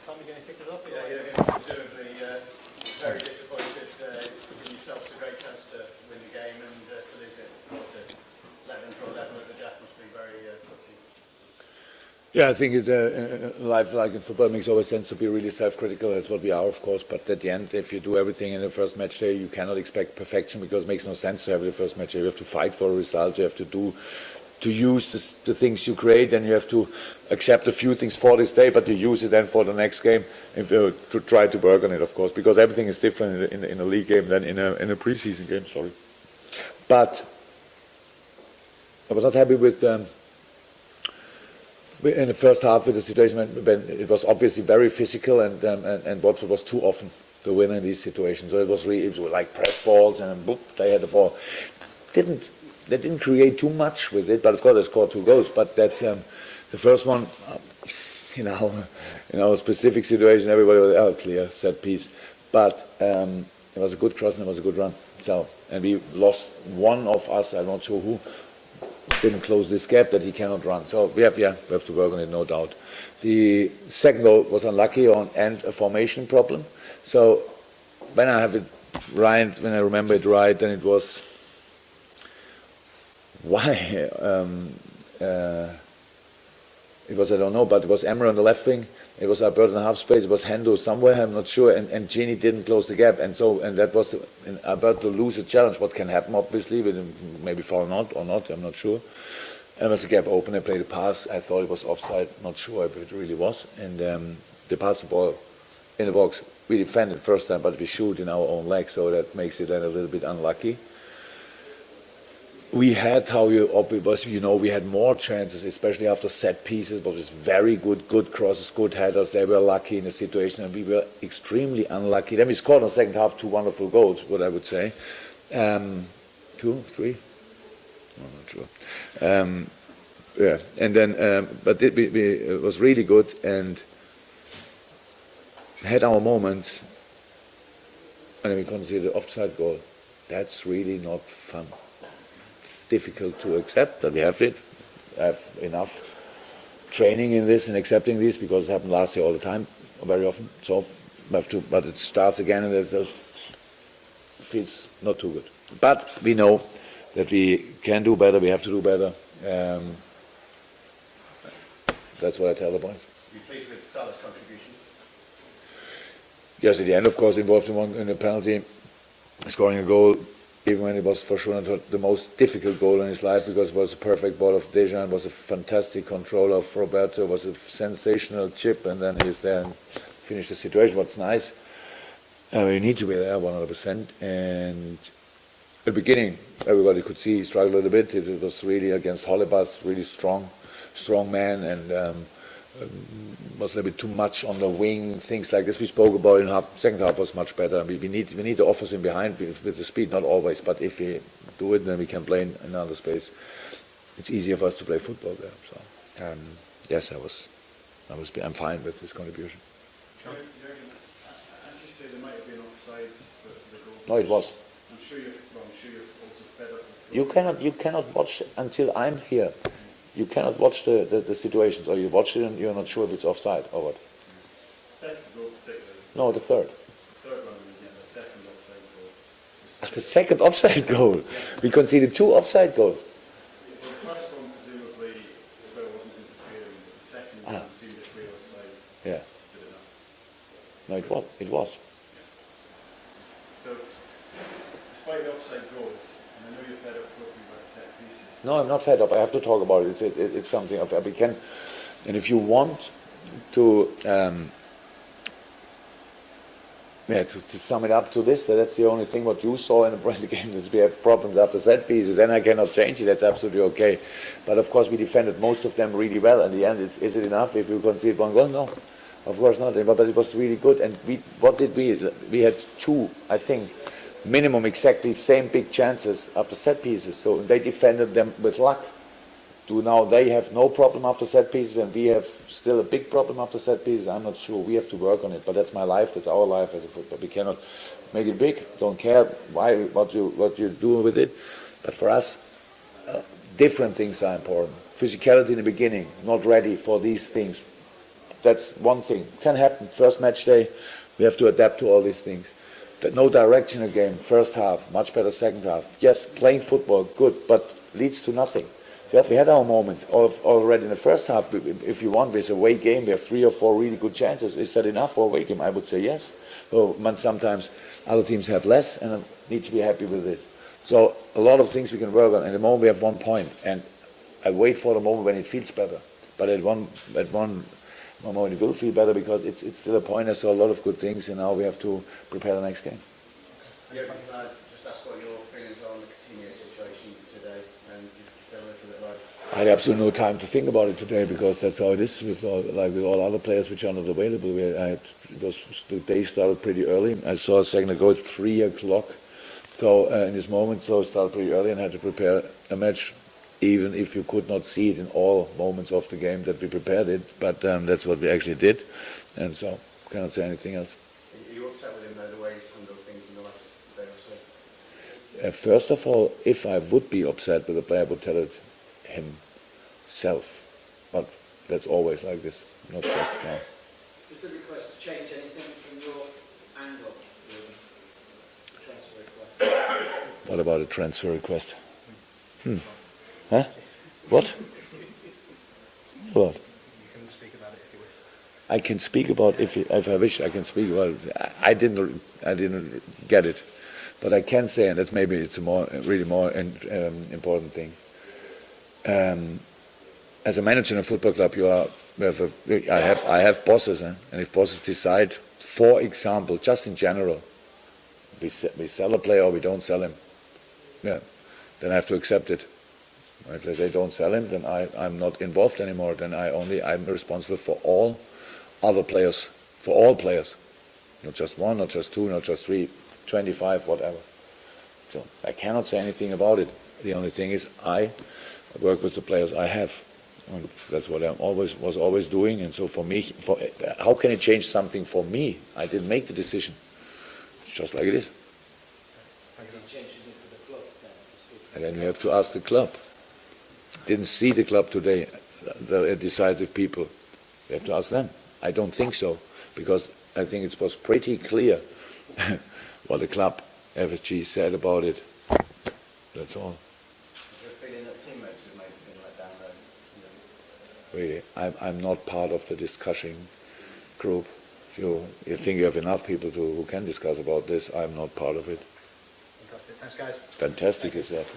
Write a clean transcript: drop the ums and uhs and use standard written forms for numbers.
Tommy, going to kick it off? Yeah, presumably very disappointed. Giving yourselves a great chance to win the game and to lose it. 11 for 11 at the death must be very gutting. Yeah, I think life, like in football, makes always sense to be really self-critical. That's what we are, of course. But at the end, if you do everything in the first match day, you cannot expect perfection because it makes no sense to have the first match day. You have to fight for a result. You have to use the things you create, and you have to accept a few things for this day, but you use it then for the next game to try to work on it, of course, because everything is different in a league game than in a preseason game. Sorry, but I was not happy with. In the first half, with the situation when it was obviously very physical, and Watford was too often the winner in these situations. So it was like press balls, and boop, they had the ball. They didn't create too much with it, but of course they scored 2 goals. But that's the first one. In our specific situation, everybody was clear set piece. But it was a good cross and it was a good run. So, and we lost one of us. I'm not sure who. Didn't close this gap that he cannot run. So we have to work on it, no doubt. The second goal was unlucky and a formation problem. So when I have it right, when I remember it right, then it was why it was, I don't know, but it was Emre on the left wing. It was Alberto in the half space. It was Hendo somewhere. I'm not sure. And Gini didn't close the gap. And that was Alberto lose a challenge. What can happen, obviously, with him, maybe foul or not. I'm not sure. And there was a gap open. I played a pass. I thought it was offside. Not sure if it really was. And they passed the ball in the box. We defended first time, but we shoot in our own leg. So that makes it then a little bit unlucky. We had, we had more chances, especially after set pieces, but it's very good crosses, good headers. They were lucky in the situation, and we were extremely unlucky. Then we scored in the second half 2 wonderful goals, what I would say. 2, 3? I'm not sure. Yeah, and then, but it was really good, and had our moments, and then we conceded the offside goal. That's really not fun. Difficult to accept that we have enough training in this and accepting this, because it happened last year all the time, very often. So we have to, but it starts again, and it feels not too good. But we know that we can do better. We have to do better. That's what I tell the boys. Are you pleased with Salah's contribution? Yes, at the end, of course, involved in a penalty, scoring a goal. Even when it was for sure not the most difficult goal in his life, because it was a perfect ball of Dejan, was a fantastic control of Roberto, was a sensational chip, and then he's there and finished the situation. What's nice, we need to be there 100%. And at the beginning, everybody could see he struggled a little bit. It was really against Holebas, really strong man, and was a little bit too much on the wing, things like this. We spoke about in second half was much better. We need to offer him behind with the speed, not always, but if we do it, then we can play in another space. It's easier for us to play football there. So yes, I'm fine with his contribution. Jurgen, as you say, there might have been offsides for the goal. No, it was. I'm sure you're also fed up with You cannot watch until I'm here. You cannot watch the situations, or you watch it and you're not sure if it's offside or what. Second goal particularly. No, the third. Third one, again, the second offside goal. The second offside goal. We conceded 2 offside goals. Well, the first one, presumably, well, wasn't interfering, but the second one seemed to clear offside. Yeah. Good enough. No, it was. So, despite the offside goals, and I know you're fed up talking about set pieces. No, I'm not fed up. I have to talk about it. It's something we can. And if you want to sum it up to this, that's the only thing what you saw in the game, is we have problems after set pieces, then I cannot change it. That's absolutely okay. But of course we defended most of them really well. In the end, is it enough if you concede 1 goal? No, of course not. But it was really good. And we had 2, I think, minimum exactly same big chances after set pieces. So they defended them with luck. Now they have no problem after set pieces, and we have still a big problem after set pieces. I'm not sure. We have to work on it. But that's my life. That's our life as a footballer. We cannot make it big. Don't care what you do with it. But for us, different things are important. Physicality in the beginning, not ready for these things. That's one thing. Can happen. First match day, we have to adapt to all these things. No direction in the game. First half, much better second half. Yes, playing football, good, but leads to nothing. Yeah, we had our moments already in the first half. If you want, with a away game, we have 3 or 4 really good chances. Is that enough for a away game? I would say yes. So sometimes other teams have less, and I need to be happy with this. So a lot of things we can work on. At the moment, we have 1 point, and I wait for the moment when it feels better. But at one moment, it will feel better because it's still a point. I saw a lot of good things, and now we have to prepare the next game. Yeah, can I just ask what your feelings are on the Coutinho situation today, and do you feel a little bit like... I had absolutely no time to think about it today because that's how it is with all other players which are not available. The day started pretty early. I saw a second ago it's 3 o'clock. So in this moment, so I started pretty early and had to prepare a match, even if you could not see it in all moments of the game that we prepared it. But that's what we actually did, and so cannot say anything else. Are you upset with him though, the way he's handled things in the last day or so? First of all, if I would be upset with the player, I would tell it himself. But that's always like this, not just now. Does the request change anything from your angle, the transfer request? What about a transfer request? Huh? What? What? You can speak about it if you wish. I can speak about if I wish I can speak about it. I didn't get it, but I can say, and that maybe it's really more important thing. As a manager in a football club, I have bosses, and if bosses decide, for example, just in general, we sell a player or we don't sell him, yeah, then I have to accept it. If they say don't sell him, then I'm not involved anymore. Then I'm responsible for all other players, for all players, not just 1, not just 2, not just 3, 25, whatever. So I cannot say anything about it. The only thing is I work with the players I have. And that's what I was always doing. And so for me, how can it change something for me? I didn't make the decision. It's just like it is. And then we have to ask the club. Didn't see the club today, the decisive people. We have to ask them. I don't think so, because I think it was pretty clear what the club, FSG, said about it. That's all. Is there a feeling that teammates have maybe been let down there? Really, I'm not part of the discussing group. If you think you have enough people who can discuss about this, I'm not part of it. Fantastic. Thanks, guys. Fantastic is that.